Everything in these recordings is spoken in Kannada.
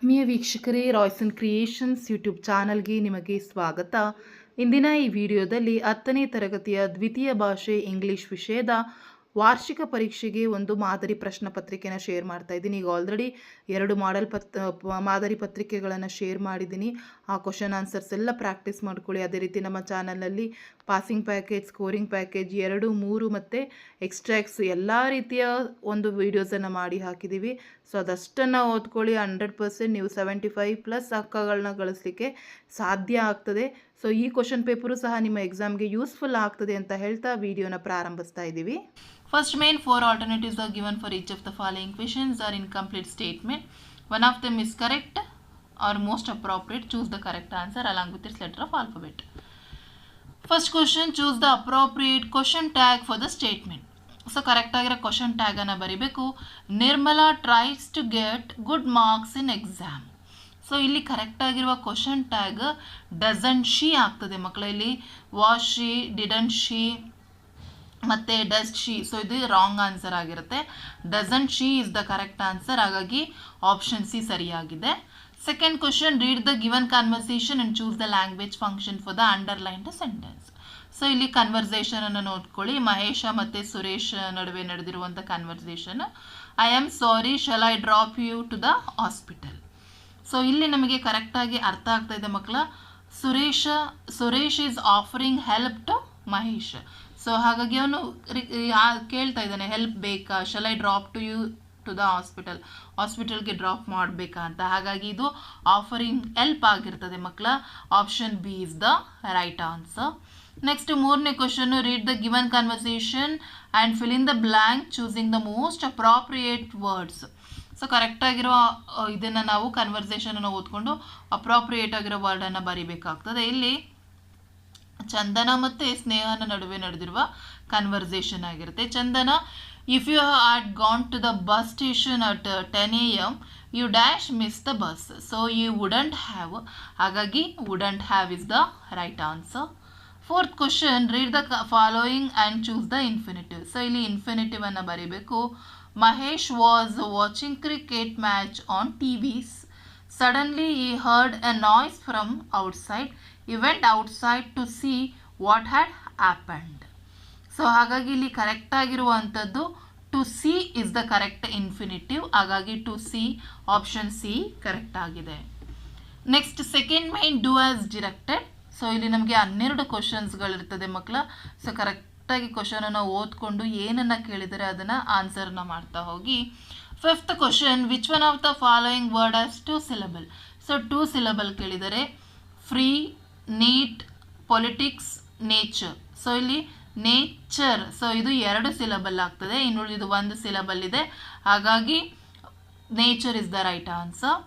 ಆತ್ಮೀಯ ವೀಕ್ಷಕರೇ, ರಾಯ್ಸನ್ ಕ್ರಿಯೇಷನ್ಸ್ ಯೂಟ್ಯೂಬ್ ಚಾನಲ್ಗೆ ನಿಮಗೆ ಸ್ವಾಗತ. ಇಂದಿನ ಈ ವಿಡಿಯೋದಲ್ಲಿ 10ನೇ ತರಗತಿಯ ದ್ವಿತೀಯ ಭಾಷೆ ಇಂಗ್ಲಿಷ್ ವಿಷಯದ ವಾರ್ಷಿಕ ಪರೀಕ್ಷೆಗೆ ಒಂದು ಮಾದರಿ ಪ್ರಶ್ನೆ ಪತ್ರಿಕೆನ ಶೇರ್ ಮಾಡ್ತಾ ಇದ್ದೀನಿ. ಈಗ ಆಲ್ರೆಡಿ 2 ಮಾದರಿ ಪತ್ರಿಕೆಗಳನ್ನು ಶೇರ್ ಮಾಡಿದ್ದೀನಿ. ಆ ಕ್ವಶನ್ ಆನ್ಸರ್ಸ್ ಎಲ್ಲ ಪ್ರಾಕ್ಟೀಸ್ ಮಾಡ್ಕೊಳ್ಳಿ. ಅದೇ ರೀತಿ ನಮ್ಮ ಚಾನಲ್ನಲ್ಲಿ ಪಾಸಿಂಗ್ ಪ್ಯಾಕೇಜ್, ಸ್ಕೋರಿಂಗ್ ಪ್ಯಾಕೇಜ್ 2, 3 ಮತ್ತು ಎಕ್ಸ್ಟ್ರಾಕ್ಸ್ ಎಲ್ಲ ರೀತಿಯ ಒಂದು ವೀಡಿಯೋಸನ್ನು ಮಾಡಿ ಹಾಕಿದ್ದೀವಿ. ಸೊ ಅದಷ್ಟನ್ನು ಓದ್ಕೊಳ್ಳಿ. 100% ನೀವು 75+ ಅಂಕಗಳನ್ನ ಗಳಿಸಲಿಕ್ಕೆ ಸಾಧ್ಯ ಆಗ್ತದೆ. ಸೊ ಈ ಕ್ವಶನ್ ಪೇಪರು ಸಹ ನಿಮ್ಮ ಎಕ್ಸಾಮ್ಗೆ ಯೂಸ್ಫುಲ್ ಆಗ್ತದೆ ಅಂತ ಹೇಳ್ತಾ ವಿಡಿಯೋನ ಪ್ರಾರಂಭಿಸ್ತಾ ಇದ್ದೀವಿ. First main 4 alternatives are given for each of the following questions are incomplete statement. One of them is correct or most appropriate. Choose the correct answer along with its letter of alphabet. First question, choose the appropriate question tag for the statement. So correct ಆಗಿರೋ question tag ಅನ್ನು ಬರಿಬೇಕು. Nirmala tries to get good marks in exam. So ಇಲ್ಲಿ ಕರೆಕ್ಟ್ ಆಗಿರುವ ಕ್ವಶನ್ ಟ್ಯಾಗ್ ಡಸಂಟ್ ಶಿ ಆಗ್ತದೆ ಮಕ್ಕಳ. ಇಲ್ಲಿ ವಾಸ್ ಶಿ, ಡಿಡಂಟ್ ಶಿ ಮತ್ತು ಡಸ್ಟ್ ಶಿ. ಸೊ ಇದು ರಾಂಗ್ ಆನ್ಸರ್ ಆಗಿರುತ್ತೆ. Doesn't she is the correct answer. ಹಾಗಾಗಿ ಆಪ್ಷನ್ ಸಿ ಸರಿಯಾಗಿದೆ. Second question, read the given conversation and choose the language function for the underlined sentence. So ಇಲ್ಲಿ ಕನ್ವರ್ಸೇಷನನ್ನು ನೋಡ್ಕೊಳ್ಳಿ. ಮಹೇಶ ಮತ್ತು ಸುರೇಶ್ ನಡುವೆ ನಡೆದಿರುವಂಥ conversation. I am sorry, shall I drop you to the hospital. So ಇಲ್ಲಿ ನಮಗೆ ಕರೆಕ್ಟಾಗಿ ಅರ್ಥ ಆಗ್ತಾ ಇದೆ ಮಕ್ಕಳ. Suresh is offering help to Mahesh. So ಹಾಗಾಗಿ ಅವನು ಕೇಳ್ತಾ ಇದ್ದಾನೆ, ಹೆಲ್ಪ್ ಬೇಕಾ, shall I drop to you to the ಹಾಸ್ಪಿಟಲ್ಗೆ ಡ್ರಾಪ್ ಮಾಡಬೇಕಾ ಅಂತ. ಹಾಗಾಗಿ ಇದು ಆಫರಿಂಗ್ ಹೆಲ್ಪ್ ಆಗಿರ್ತದೆ ಮಕ್ಕಳ. Option B is the right answer. Next ಮೂರನೇ ಕ್ವಶನ್ನು, read the given conversation and fill in the blank choosing the most appropriate words. So ಕರೆಕ್ಟಾಗಿರೋ ಇದನ್ನು ನಾವು ಕನ್ವರ್ಸೇಷನನ್ನು ಓದ್ಕೊಂಡು ಅಪ್ರಾಪ್ರಿಯೇಟ್ ಆಗಿರೋ ವರ್ಡನ್ನು ಬರಿಬೇಕಾಗ್ತದೆ. ಇಲ್ಲಿ ಚಂದನ ಮತ್ತು ಸ್ನೇಹನ ನಡುವೆ ನಡೆದಿರುವ ಕನ್ವರ್ಸೇಷನ್ ಆಗಿರುತ್ತೆ. Chandana, if you had gone to the bus station at 10 AM you dash miss the bus. So you wouldn't have. ಹಾಗಾಗಿ wouldn't have is the right answer. Fourth question, read the following and choose the infinitive. So ಇಲ್ಲಿ ಇನ್ಫಿನಿಟಿವನ್ನು ಬರೀಬೇಕು. Mahesh was watching cricket match on TV. Suddenly he heard a noise from outside. He went outside to see what had happened. So ಹಾಗಾಗಿ ಇಲ್ಲಿ ಕರೆಕ್ಟ್ ಆಗಿರುವಂಥದ್ದು to see is the correct infinitive. ಹಾಗಾಗಿ to see, option C correct ಆಗಿದೆ. Next second main, do as directed. So ಇಲ್ಲಿ ನಮಗೆ 12 ಕ್ವಶನ್ಸ್ಗಳಿರ್ತದೆ ಮಕ್ಕಳ. ಸೊ ಕರೆಕ್ಟಾಗಿ ಕ್ವಶನನ್ನು ಓದ್ಕೊಂಡು ಏನನ್ನು ಕೇಳಿದರೆ ಅದನ್ನು ಆನ್ಸರ್ನ ಮಾಡ್ತಾ ಹೋಗಿ. Fifth question, which one of the following word has 2 syllable. So 2 syllable ಕೇಳಿದರೆ free, neat, politics, nature. So ಇಲ್ಲಿ ನೇಚರ್, ಸೊ ಇದು 2 syllable ಆಗ್ತದೆ, ಇನ್ನುಳಿದು 1 syllable ಇದೆ. ಹಾಗಾಗಿ nature is the right answer.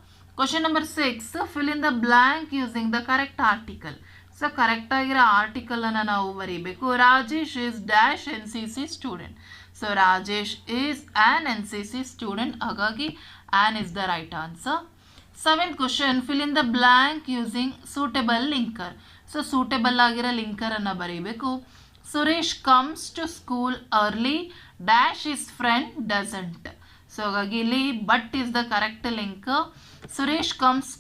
Question number 6, fill in the blank using the correct article. So ಕರೆಕ್ಟಾಗಿರೋ ಆರ್ಟಿಕಲನ್ನು ನಾವು ಬರೀಬೇಕು. Rajesh is dash NCC student. So Rajesh is an NCC student. ಹಾಗಾಗಿ an is the right answer. Seventh question, fill in the blank using suitable linker. So suitable ಆಗಿರೋ ಲಿಂಕರನ್ನು ಬರೀಬೇಕು. Suresh comes to school early dash his friend doesn't. So ಹಾಗಾಗಿ ಇಲ್ಲಿ but is the correct link. Suresh comes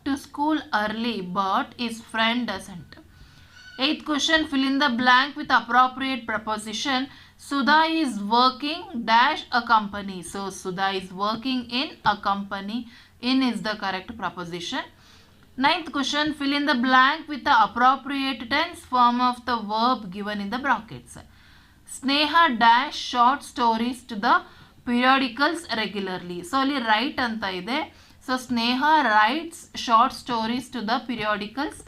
to school early but his friend doesn't. Eighth question, fill in the blank with appropriate preposition. Sudha is working dash a company. So Sudha is working in a company. In is the correct preposition. Ninth question, fill in the blank with the appropriate tense form of the verb given in the brackets. Sneha dash short stories to the periodicals regularly. So ಅಲ್ಲಿ right ಅಂತ ಇದೆ. So Sneha writes short stories to the periodicals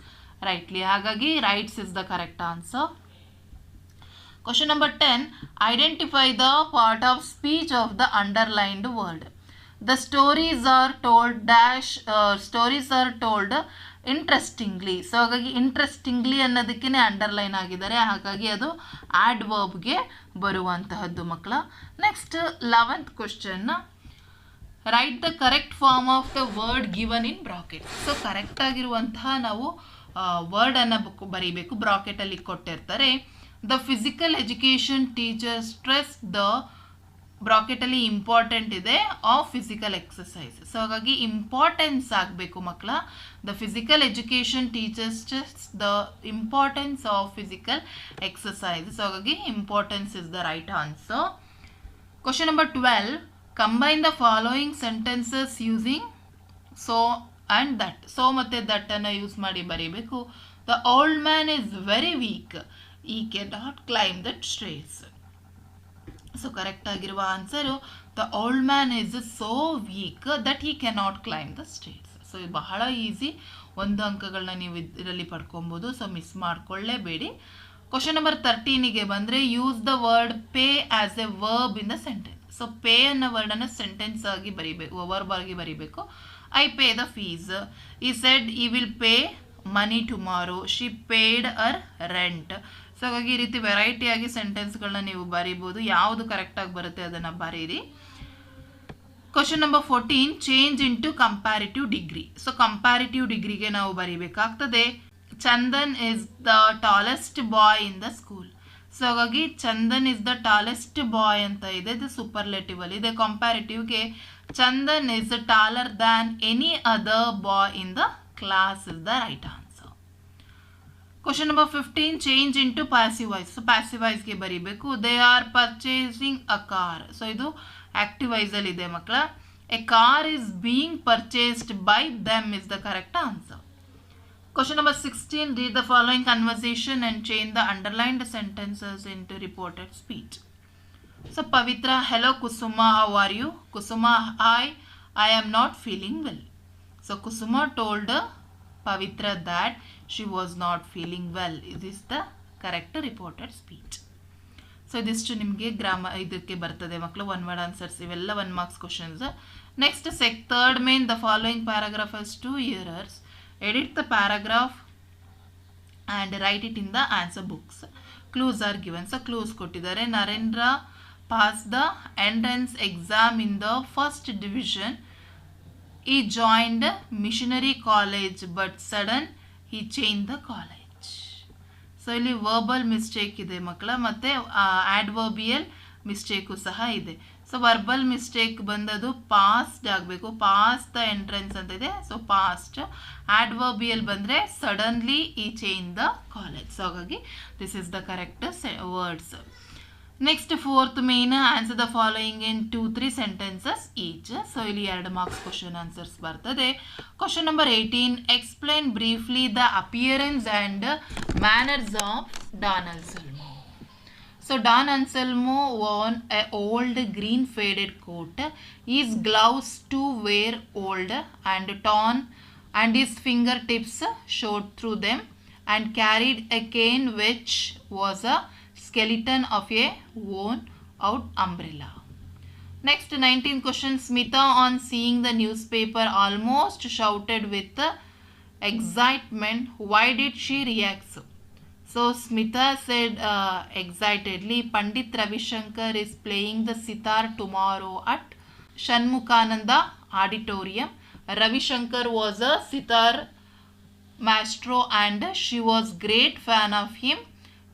rightly. ಹಾಗಾಗಿ writes is the correct answer. Question number 10, identify the part of speech of the underlined word. The stories are told interestingly. So ಹಾಗಾಗಿ ಇಂಟ್ರೆಸ್ಟಿಂಗ್ಲಿ ಅನ್ನೋದಕ್ಕೇ ಅಂಡರ್ಲೈನ್ ಆಗಿದ್ದಾರೆ. ಹಾಗಾಗಿ ಅದು ಆ್ಯಡ್ ವರ್ಬ್ಗೆ ಬರುವಂತಹದ್ದು ಮಕ್ಕಳ. Next 11th question, write the correct form of the word given in bracket. So ಕರೆಕ್ಟಾಗಿರುವಂತಹ ನಾವು ವರ್ಡನ್ನು ಬರೀಬೇಕು. ಬ್ರಾಕೆಟಲ್ಲಿ ಕೊಟ್ಟಿರ್ತಾರೆ. The physical education teacher stress the ಬ್ರಾಕೆಟಲ್ಲಿ ಇಂಪಾರ್ಟೆಂಟ್ ಇದೆ ಆಫ್ ಫಿಸಿಕಲ್ ಎಕ್ಸಸೈಸ್. ಸೊ ಹಾಗಾಗಿ ಇಂಪಾರ್ಟೆನ್ಸ್ ಆಗಬೇಕು ಮಕ್ಕಳ. The physical education teachers the importance of physical exercise. So ಹಾಗಾಗಿ importance is the right answer. Question number 12. Combine the following sentences using so and that. So ಮತ್ತು ದಟ್ ಅನ್ನು ಯೂಸ್ ಮಾಡಿ ಬರೀಬೇಕು. The old man is very weak, he can not climb that stairs. So correct ಆಗಿರುವ answer the old man is so weak that he cannot climb the stairs. So ಇದು ಬಹಳ ಈಸಿ, 1 ಅಂಕಗಳನ್ನ ನೀವು ಇದರಲ್ಲಿ ಪಡ್ಕೊಬೋದು. ಸೊ ಮಿಸ್ ಮಾಡ್ಕೊಳ್ಳೇಬೇಡಿ. ಕ್ವಶನ್ ನಂಬರ್ 13ಗೆ ಬಂದರೆ use the word pay as a verb in the sentence. So pay ಅನ್ನೋ ವರ್ಡನ್ನು ಸೆಂಟೆನ್ಸ್ ಆಗಿ ಬರೀಬೇಕು, ವರ್ಬ್ ಆಗಿ ಬರೀಬೇಕು. I pay the fees. He said he will pay money tomorrow. She paid her rent. So ಹಾಗಾಗಿ ಈ ರೀತಿ ವೆರೈಟಿಯಾಗಿ ಸೆಂಟೆನ್ಸ್ಗಳನ್ನ ನೀವು ಬರೀಬೋದು. ಯಾವುದು ಕರೆಕ್ಟಾಗಿ ಬರುತ್ತೆ ಅದನ್ನು ಬರೀರಿ. Question number 14. Change into comparative degree. So comparative ಡಿಗ್ರಿಗೆ ನಾವು ಬರೀಬೇಕಾಗ್ತದೆ. Chandan is the tallest boy in the school. So ಹಾಗಾಗಿ Chandan is the tallest boy ಅಂತ ಇದೆ, ಇದು ಸೂಪರ್ಲೇಟಿವ್ ಅಲ್ಲಿ ಇದೆ. ಕಂಪ್ಯಾರಿಟಿವ್ಗೆ Chandan is taller than any other boy in the class is the right answer. Question number 15. Change into passive voice. So passive ವಾಯ್ಸ್ಗೆ ಬರೀಬೇಕು. They are purchasing a car. So ಇದು ಆಕ್ಟಿವ್ ವಾಯ್ಸಲ್ಲಿ ಇದೆ ಮಕ್ಕಳ. A car is being purchased by them is the correct answer. Question number 16. Read the following conversation and change the underlined sentences into reported speech. So Pavitra, hello Kusuma, how are you? Kusuma, I am not feeling well. So Kusuma told Pavitra that she was not feeling well. Is this the correct reported speech? So ಇದಿಷ್ಟು ನಿಮಗೆ ಇದಕ್ಕೆ ಬರ್ತದೆ ಮಕ್ಕಳು. 1 word ಆನ್ಸರ್ಸ್ ಇವೆಲ್ಲ 1 marks questions. Next third main the following paragraph has 2 errors. Edit the paragraph and write it in the answer books. Clues are given. So clues ಕೊಟ್ಟಿದ್ದಾರೆ. Narendra pass the entrance exam in the first division. He joined missionary college but sudden he changed the college. So ಇಲ್ಲಿ ವರ್ಬಲ್ ಮಿಸ್ಟೇಕ್ ಇದೆ ಮಕ್ಕಳ, ಮತ್ತು ಆಡ್ವರ್ಬಿಯಲ್ ಮಿಸ್ಟೇಕು ಸಹ ಇದೆ. ಸೊ ವರ್ಬಲ್ ಮಿಸ್ಟೇಕ್ ಬಂದದು ಪಾಸ್ಟ್ ಆಗಬೇಕು. ಪಾಸ್ ದ ಎಂಟ್ರೆನ್ಸ್ ಅಂತ ಇದೆ, ಸೊ ಪಾಸ್ಟ್. ಆಡ್ವರ್ಬಿಯಲ್ ಬಂದರೆ ಸಡನ್ಲಿ ಈ ಚೇಂಜ್ ದ ಕಾಲೇಜ್. ಸೊ ಹಾಗಾಗಿ this is the correct words. Next fourth main, answer the following in 2-3 sentences each. So ಇಲ್ಲಿ 2 marks ಕ್ವಶನ್ ಆನ್ಸರ್ಸ್ ಬರ್ತದೆ. Question number 18. Explain briefly the appearance and manners of Don Anselmo. So Don Anselmo worn a old green faded coat. His gloves too were old and torn and his fingertips showed through them and carried a cane which was a skeleton of a worn out umbrella. Next 19th question. Smita on seeing the newspaper almost shouted with excitement. Why did she react so? So Smita said excitedly, Pandit Ravi Shankar is playing the sitar tomorrow at Shanmukhananda Auditorium. Ravi Shankar was a sitar maestro and she was great fan of him.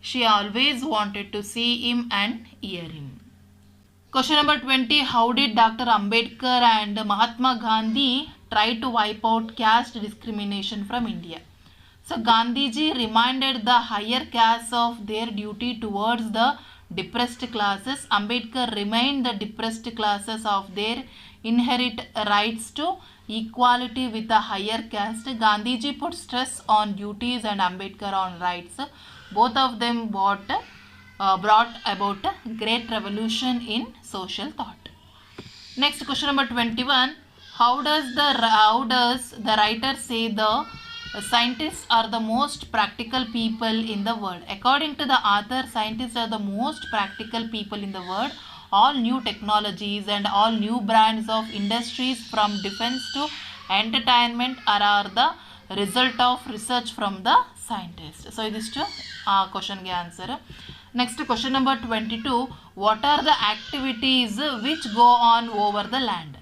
She always wanted to see him and hear him. Question number 20. How did Dr. Ambedkar and Mahatma Gandhi try to wipe out caste discrimination from India? So Gandhiji reminded the higher castes of their duty towards the depressed classes. Ambedkar reminded the depressed classes of their inherent rights to equality with the higher caste. Gandhiji put stress on duties and Ambedkar on rights. Both of them brought about a great revolution in social thought. Next question number 21. How does the writer say the scientists are the most practical people in the world? According to the author, scientists are the most practical people in the world. All new technologies and all new brands of industries from defense to entertainment are the result of research from the scientists. So ಇದಿಷ್ಟು ಕ್ವಶನ್ಗೆ answer. Next question number 22. What are the activities which go on over the land?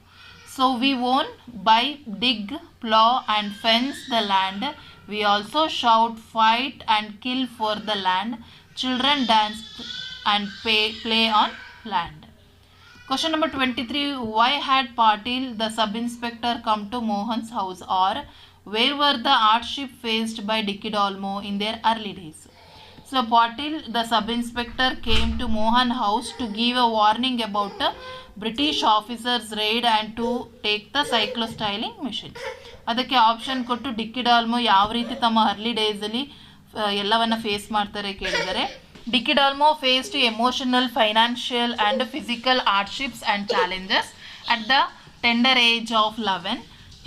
So we own, buy, dig, plow and fence the land. We also shout, fight and kill for the land. Children dance and play on land. Question number 23. Why had Patil, the sub-inspector, come to Mohan's house, or where were the hardship faced by Dicky Dalmo in their early days? So Patil, the sub-inspector, came to Mohan house to give a warning about a British officers' raid and to take the cyclostyling machine. ಅದಕ್ಕೆ ಆಪ್ಷನ್ ಕೊಟ್ಟು ಡಿಕ್ಕಿ ಡಾಲ್ಮೋ ಯಾವ ರೀತಿ ತಮ್ಮ ಅರ್ಲಿ ಡೇಸಲ್ಲಿ ಎಲ್ಲವನ್ನು ಫೇಸ್ ಮಾಡ್ತಾರೆ ಕೇಳಿದರೆ, Dicky Dalmo faced emotional, financial and physical hardships and challenges at the tender age of 11.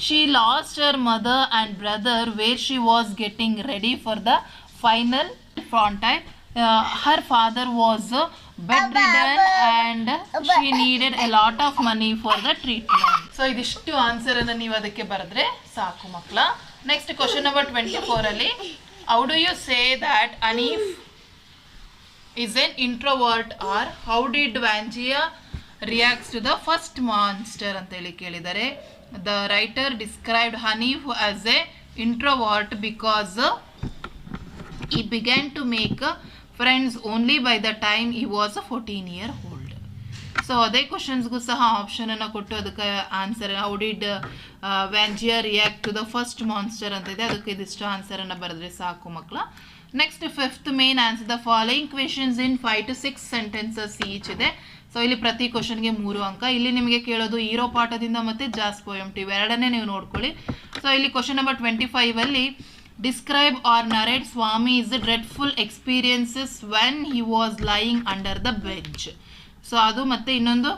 She lost her mother and brother where she was getting ready for the final frontier. Her father was bedridden and she needed a lot of money for the treatment. So ಇದಿಷ್ಟು ಆನ್ಸರನ್ನು ನೀವು ಅದಕ್ಕೆ ಬರೆದ್ರೆ ಸಾಕು ಮಕ್ಕಳ. ನೆಕ್ಸ್ಟ್ ಕ್ವಶನ್ ನಂಬರ್ 24 ಅಲ್ಲಿ, how do you say that Anif is an introvert, or how did Vangia reacts to the first monster ಅಂತ ಹೇಳಿ ಕೇಳಿದರೆ, the writer described Hanif as a introvert because he began to make friends only by the time he was 14-year-old. So ಅದೇ ಕ್ವಶನ್ಸ್ಗೂ ಸಹ ಆಪ್ಷನನ್ನು ಕೊಟ್ಟು ಅದಕ್ಕೆ answer how did Vanjia react to the first monster ಅಂತ ಇದೆ, ಅದಕ್ಕೆ ಇದಿಷ್ಟು ಆನ್ಸರನ್ನು ಬರೆದ್ರೆ ಸಾಕು ಮಕ್ಕಳ. Next fifth main answer the following questions in 5 to 6 sentences each ಇದೆ. ಸೊ ಇಲ್ಲಿ ಪ್ರತಿ ಕ್ವಶನ್ಗೆ 3 ಅಂಕ. ಇಲ್ಲಿ ನಿಮಗೆ ಕೇಳೋದು ಹೀರೋ ಪಾಠದಿಂದ ಮತ್ತು ಜಾಸ್ ಪೋಯಮ್ ಟಿವ್ ಎರಡನ್ನೇ ನೀವು ನೋಡ್ಕೊಳ್ಳಿ. ಸೊ ಇಲ್ಲಿ ಕ್ವಶನ್ ನಂಬರ್ 25 ಅಲ್ಲಿ, describe or narrate Swami's dreadful experiences when he was lying under the bench. So ಅದು ಮತ್ತು ಇನ್ನೊಂದು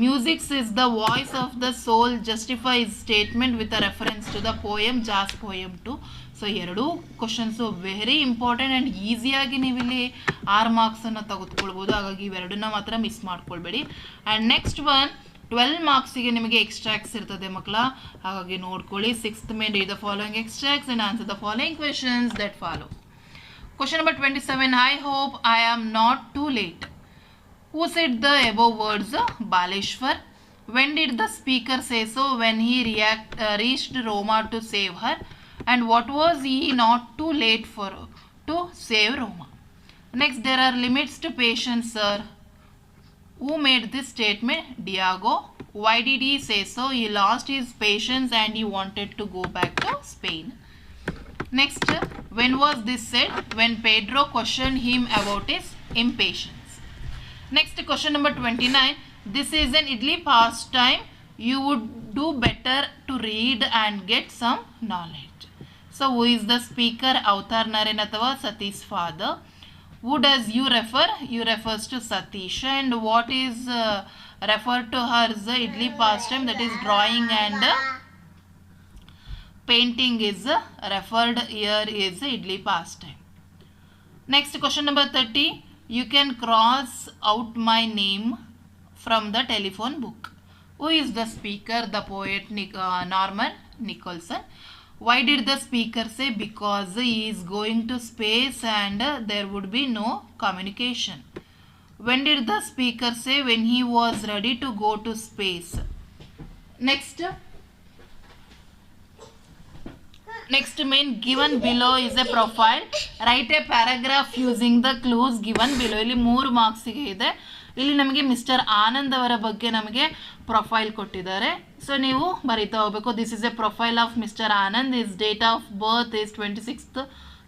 music's is the voice of the soul justifies statement with a reference to the poem jazz poem 2. So ಎರಡೂ ಕ್ವಶನ್ಸು ವೆರಿ ಇಂಪಾರ್ಟೆಂಟ್ ಆ್ಯಂಡ್ ಈಸಿಯಾಗಿ ನೀವಿಲ್ಲಿ 6 ಮಾರ್ಕ್ಸನ್ನು ತೆಗೆದುಕೊಳ್ಬೋದು. ಹಾಗಾಗಿ ಇವೆರಡನ್ನ ಮಾತ್ರ ಮಿಸ್ ಮಾಡ್ಕೊಳ್ಬೇಡಿ. ಆ್ಯಂಡ್ ನೆಕ್ಸ್ಟ್ ಒನ್ 12 ಮಾರ್ಕ್ಸಿಗೆ ನಿಮಗೆ ಎಕ್ಸ್ಟ್ರಾಕ್ಟ್ಸ್ ಇರ್ತದೆ ಮಕ್ಕಳ, ಹಾಗಾಗಿ ನೋಡ್ಕೊಳ್ಳಿ. 6th main read the following extracts and answer the following questions that follow. Question number 27. I hope I am not too late. Who said the above words? Baleshwar. When did the speaker say so? When he reached Roma to save her. And what was he not too late for to save Roma? Next, there are limits to patience, sir. Who made this statement? Diego. Why did he say so? He lost his patience and he wanted to go back to Spain. Next, when was this said? When Pedro questioned him about his impatience. Next, question number 29. This is an idli pastime. You would do better to read and get some knowledge. So, who is the speaker? Avatar Naren athava Sati's father. Who does you refer? You refers to Satish. And what is referred to her is the idli pastime, that is drawing and painting is referred here is idli pastime. Next, question number 30. You can cross out my name from the telephone book. Who is the speaker? The poet Norman Nicholson. Why did the speaker say? Because he is going to space and there would be no communication. When did the speaker say? When he was ready to go to space. Next main, given below is a profile. Write a paragraph using the clues given below. ಇಲ್ಲಿ 3 ಮಾರ್ಕ್ಸಿಗೆ ಇದೆ. ಇಲ್ಲಿ ನಮಗೆ ಮಿಸ್ಟರ್ ಆನಂದ್ ಅವರ ಬಗ್ಗೆ ನಮಗೆ ಪ್ರೊಫೈಲ್ ಕೊಟ್ಟಿದ್ದಾರೆ. ಸೊ ನೀವು ಬರೀತಾ ಹೋಗಬೇಕು. This is A profile of mister Anand. Is date of birth is 26th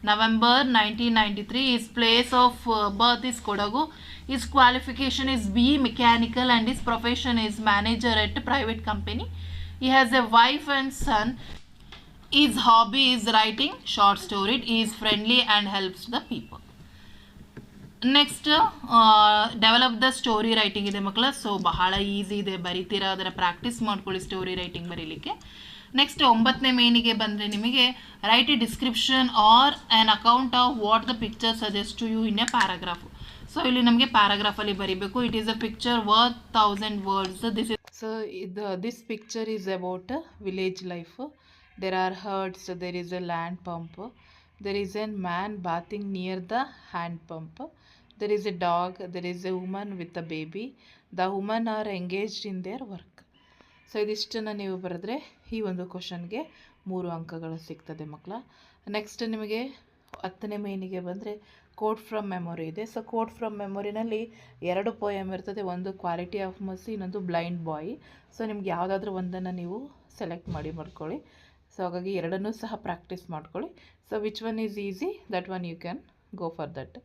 November 1993. His place of birth is Kodagu. His qualification is B Mechanical and his profession is manager at a private company. He has a wife and son. His hobby is writing short stories. He is friendly and helps the people. Next develop the story writing ಇದೆ ಮಕ್ಕಳ. ಸೊ ಬಹಳ ಈಸಿ ಇದೆ, ಬರಿತೀರಾ, ಅದರ ಪ್ರಾಕ್ಟೀಸ್ ಮಾಡ್ಕೊಳ್ಳಿ ಸ್ಟೋರಿ ರೈಟಿಂಗ್ ಬರೀಲಿಕ್ಕೆ. ನೆಕ್ಸ್ಟ್ 9ನೇ ಮೇನಿಗೆ ಬಂದರೆ ನಿಮಗೆ write a description or an account of what the picture suggest to you in a paragraph. So ಇಲ್ಲಿ ನಮಗೆ ಪ್ಯಾರಾಗ್ರಾಫಲ್ಲಿ ಬರೀಬೇಕು. It is a picture worth 1000 words. This picture is about village life. There are herds, there is a land pump, there is a man bathing near the hand pump, there is a dog, there is a woman with a baby, the women are engaged in their work. So ಇದಿಷ್ಟನ್ನು ನೀವು ಬರೆದ್ರೆ ಈ ಒಂದು ಕ್ವಶನ್ಗೆ 3 ಅಂಕಗಳು ಸಿಗ್ತದೆ ಮಕ್ಕಳ. ನೆಕ್ಸ್ಟ್ ನಿಮಗೆ 10ನೇ ಮೇನಿಗೆ ಬಂದರೆ ಕೋಟ್ ಫ್ರಮ್ ಮೆಮೊರಿ ಇದೆ. ಸೊ ಕೋಟ್ ಫ್ರಮ್ ಮೆಮೊರಿನಲ್ಲಿ 2 ಪೋಯಮ್ ಇರ್ತದೆ, ಒಂದು ಕ್ವಾಲಿಟಿ ಆಫ್ ಮರ್ಸಿ, ಇನ್ನೊಂದು ಬ್ಲೈಂಡ್ ಬಾಯ್. ಸೊ ನಿಮ್ಗೆ ಯಾವುದಾದ್ರೂ ಒಂದನ್ನು ನೀವು ಸೆಲೆಕ್ಟ್ ಮಾಡ್ಕೊಳ್ಳಿ. ಸೊ ಹಾಗಾಗಿ ಎರಡನ್ನೂ ಸಹ ಪ್ರಾಕ್ಟೀಸ್ ಮಾಡ್ಕೊಳ್ಳಿ. So which one is easy, that one you can go for that.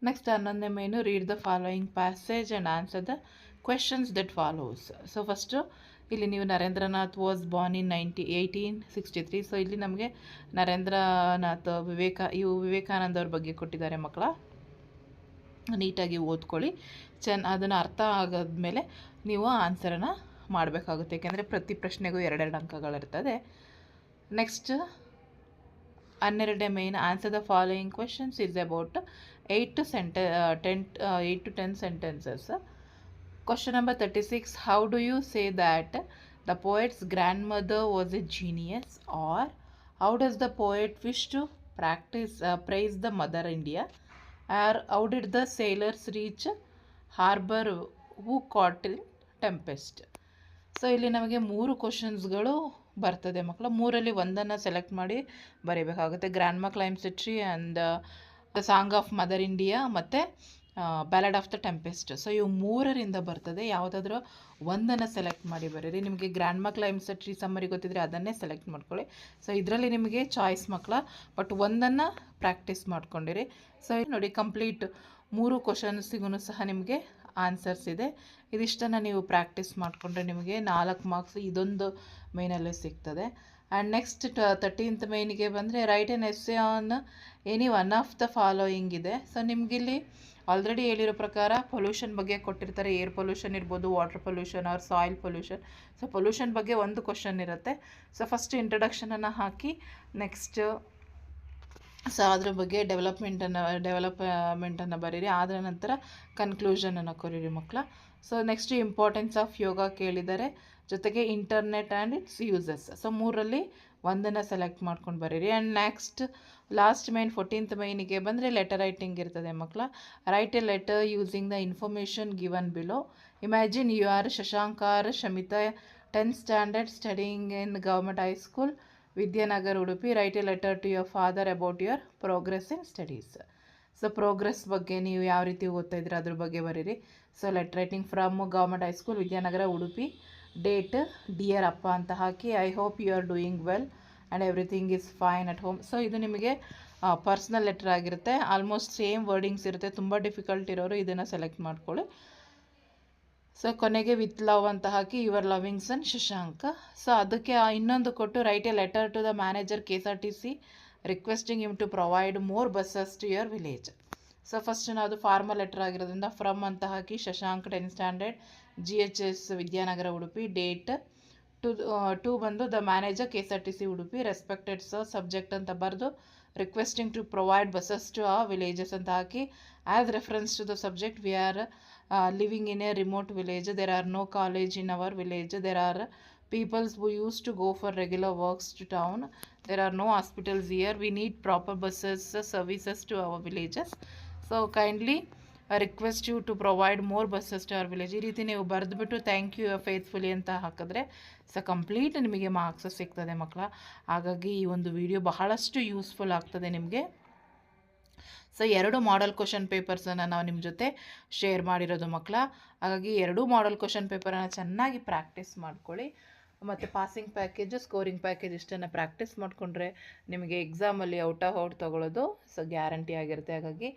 Next 11ನೇ main, read the following passage and answer the questions that follows. So first ಇಲ್ಲಿ ನೀವು Narendranath was born in 1863. So ಇಲ್ಲಿ ನಮಗೆ ನರೇಂದ್ರನಾಥ್ ವಿವೇಕಾನಂದ ಅವ್ರ ಬಗ್ಗೆ ಕೊಟ್ಟಿದ್ದಾರೆ ಮಕ್ಕಳ. ನೀಟಾಗಿ ಓದ್ಕೊಳ್ಳಿ. ಅದನ್ನು ಅರ್ಥ ಆಗೋದ್ಮೇಲೆ ನೀವು ಆನ್ಸರನ್ನು ಮಾಡಬೇಕಾಗುತ್ತೆ, ಏಕೆಂದರೆ ಪ್ರತಿ ಪ್ರಶ್ನೆಗೂ 2 ಅಂಕಗಳಿರ್ತದೆ. ನೆಕ್ಸ್ಟ್ 12ನೇ main, answer the following questions is about 8 to 10 sentences. Question number 36, how do you say that the poet's grandmother was a genius? Or how does the poet wish to praise the mother India? Or how did the sailors reach harbor who caught in tempest? So ಇಲ್ಲಿ ನಮಗೆ 3 ಕ್ವಶನ್ಸ್ಗಳು ಬರ್ತದೆ ಮಕ್ಕಳ. 3ರಲ್ಲಿ ಒಂದನ್ನು ಸೆಲೆಕ್ಟ್ ಮಾಡಿ ಬರೀಬೇಕಾಗುತ್ತೆ. Grandma climbs a tree and the song of mother India ಮತ್ತು ballad of the tempest. So ಇವು 3ರಿಂದ ಬರ್ತದೆ. ಯಾವುದಾದ್ರೂ ಒಂದನ್ನು ಸೆಲೆಕ್ಟ್ ಮಾಡಿ ಬರೀರಿ. ನಿಮಗೆ grandma climbs a tree summary ಗೊತ್ತಿದ್ರೆ ಅದನ್ನೇ ಸೆಲೆಕ್ಟ್ ಮಾಡ್ಕೊಳ್ಳಿ. ಸೊ ಇದರಲ್ಲಿ ನಿಮಗೆ ಚಾಯ್ಸ್ ಮಕ್ಕಳ, ಬಟ್ ಒಂದನ್ನು ಪ್ರಾಕ್ಟೀಸ್ ಮಾಡ್ಕೊಂಡಿರಿ. ಸೊ ನೋಡಿ, ಕಂಪ್ಲೀಟ್ 3 ಕ್ವಶನ್ಸಿಗೂ ಸಹ ನಿಮಗೆ ಆನ್ಸರ್ಸ್ ಇದೆ. ಇದಿಷ್ಟನ್ನು ನೀವು ಪ್ರಾಕ್ಟೀಸ್ ಮಾಡಿಕೊಂಡ್ರೆ ನಿಮಗೆ 4 ಮಾರ್ಕ್ಸ್ ಇದೊಂದು ಮೇನಲ್ಲೇ ಸಿಗ್ತದೆ. ಆ್ಯಂಡ್ ನೆಕ್ಸ್ಟ್ 13th ಮೇನಿಗೆ ಬಂದರೆ, write an essay on any one of the following ಇದೆ. ಸೊ ನಿಮಗಿಲ್ಲಿ ಆಲ್ರೆಡಿ ಹೇಳಿರೋ ಪ್ರಕಾರ ಪೊಲ್ಯೂಷನ್ ಬಗ್ಗೆ ಕೊಟ್ಟಿರ್ತಾರೆ. ಏರ್ ಪೊಲ್ಯೂಷನ್ ಇರ್ಬೋದು, water pollution or soil pollution. So pollution ಬಗ್ಗೆ ಒಂದು ಕ್ವಶನ್ ಇರುತ್ತೆ. ಸೊ ಫಸ್ಟ್ ಇಂಟ್ರಡಕ್ಷನನ್ನು ಹಾಕಿ, ನೆಕ್ಸ್ಟ್ ಸೊ ಅದ್ರ ಬಗ್ಗೆ ಡೆವಲಪ್ಮೆಂಟನ್ನು ಬರೀರಿ. ಆದ ನಂತರ ಕನ್ಕ್ಲೂಷನನ್ನು ಕೊರೀರಿ ಮಕ್ಕಳ. So next importance of yoga ಕೇಳಿದ್ದಾರೆ, ಜೊತೆಗೆ internet and its uses. So 3ರಲ್ಲಿ ಒಂದನ್ನು ಸೆಲೆಕ್ಟ್ ಮಾಡ್ಕೊಂಡು ಬರೀರಿ. And next last main 14th ಮೇನಿಗೆ ಬಂದರೆ ಲೆಟರ್ ರೈಟಿಂಗ್ ಇರ್ತದೆ ಮಕ್ಕಳ. Write a letter using the information given below. Imagine you are Shashank or Shamita, 10th standard studying in government high school Vidyanagar Udupi. Write a letter to your father about your progress in studies. So progress ಬಗ್ಗೆ ನೀವು ಯಾವ ರೀತಿ ಓದ್ತಾ ಇದ್ದೀರ ಅದ್ರ ಬಗ್ಗೆ ಬರೀರಿ. So letter writing from government high school Vidyanagara Udupi. Date dear ಅಪ್ಪ ಅಂತ ಹಾಕಿ, I hope you are doing well and everything is fine at home. So ಇದು ನಿಮಗೆ ಪರ್ಸ್ನಲ್ ಲೆಟರ್ ಆಗಿರುತ್ತೆ. ಆಲ್ಮೋಸ್ಟ್ ಸೇಮ್ ವರ್ಡಿಂಗ್ಸ್ ಇರುತ್ತೆ. ತುಂಬ ಡಿಫಿಕಲ್ಟ್ ಇರೋರು ಇದನ್ನು ಸೆಲೆಕ್ಟ್ ಮಾಡ್ಕೊಳ್ಳಿ. ಸೊ ಕೊನೆಗೆ ವಿತ್ ಲವ್ ಅಂತ ಹಾಕಿ, your loving son Shashank. So ಅದಕ್ಕೆ ಇನ್ನೊಂದು ಕೊಟ್ಟು, write a letter to the manager KSRTC requesting him to provide more buses to your village. So first ಅದು ಫಾರ್ಮಲ್ ಲೆಟರ್ ಆಗಿರೋದ್ರಿಂದ ಫ್ರಮ್ ಅಂತ ಹಾಕಿ, Shashank 10th standard GHS Vidyanagara Udupi. Date to ಬಂದು the manager KSRTC Udupi, respected sir. Subject ಅಂತ ಬರೆದು requesting to provide buses to ಆ ವಿಲೇಜಸ್ ಅಂತ ಹಾಕಿ, as reference to the subject we are living in a remote village. There are no college in our village. There are people who used to go for regular works to town. There are no hospitals here. We need proper buses services to our villages. So kindly request you to provide more buses to our village. ಈ ರೀತಿ ನೀವು ಬರೆದುಬಿಟ್ಟು ಥ್ಯಾಂಕ್ ಯು ಫೇತ್ಫುಲಿ ಅಂತ ಹಾಕಿದ್ರೆ ಸೊ ಕಂಪ್ಲೀಟ್ ನಿಮಗೆ ಮಾರ್ಕ್ಸ್ ಸಿಗ್ತದೆ ಮಕ್ಕಳ. ಹಾಗಾಗಿ ಈ ಒಂದು ವಿಡಿಯೋ ಬಹಳಷ್ಟು ಯೂಸ್ಫುಲ್ ಆಗ್ತದೆ ನಿಮಗೆ. ಸೊ 2 ಮಾಡಲ್ ಕ್ವಶನ್ ಪೇಪರ್ಸನ್ನು ನಾವು ನಿಮ್ಮ ಜೊತೆ ಶೇರ್ ಮಾಡಿರೋದು ಮಕ್ಕಳ. ಹಾಗಾಗಿ 2 ಮಾಡಲ್ ಕ್ವಶನ್ ಪೇಪರನ್ನು ಚೆನ್ನಾಗಿ ಪ್ರಾಕ್ಟೀಸ್ ಮಾಡ್ಕೊಳ್ಳಿ. ಮತ್ತು ಪಾಸಿಂಗ್ ಪ್ಯಾಕೇಜು, ಸ್ಕೋರಿಂಗ್ ಪ್ಯಾಕೇಜ್ ಇಷ್ಟನ್ನು ಪ್ರಾಕ್ಟೀಸ್ ಮಾಡಿಕೊಂಡ್ರೆ ನಿಮಗೆ ಎಕ್ಸಾಮಲ್ಲಿ ಔಟ್ ಆಫ್ ಔಟ್ ತೊಗೊಳ್ಳೋದು ಸೊ ಗ್ಯಾರಂಟಿ ಆಗಿರುತ್ತೆ. ಹಾಗಾಗಿ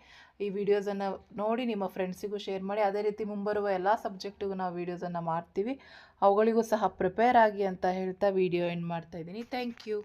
ಈ ವಿಡಿಯೋಸನ್ನು ನೋಡಿ ನಿಮ್ಮ ಫ್ರೆಂಡ್ಸಿಗೂ ಶೇರ್ ಮಾಡಿ. ಅದೇ ರೀತಿ ಮುಂಬರುವ ಎಲ್ಲ ಸಬ್ಜೆಕ್ಟಿಗೂ ನಾವು ವೀಡಿಯೋಸನ್ನು ಮಾಡ್ತೀವಿ, ಅವುಗಳಿಗೂ ಸಹ ಪ್ರಿಪೇರ್ ಆಗಿ ಅಂತ ಹೇಳ್ತಾ ವಿಡಿಯೋ ಎಂಡ್ ಮಾಡ್ತಾಯಿದ್ದೀನಿ. Thank you.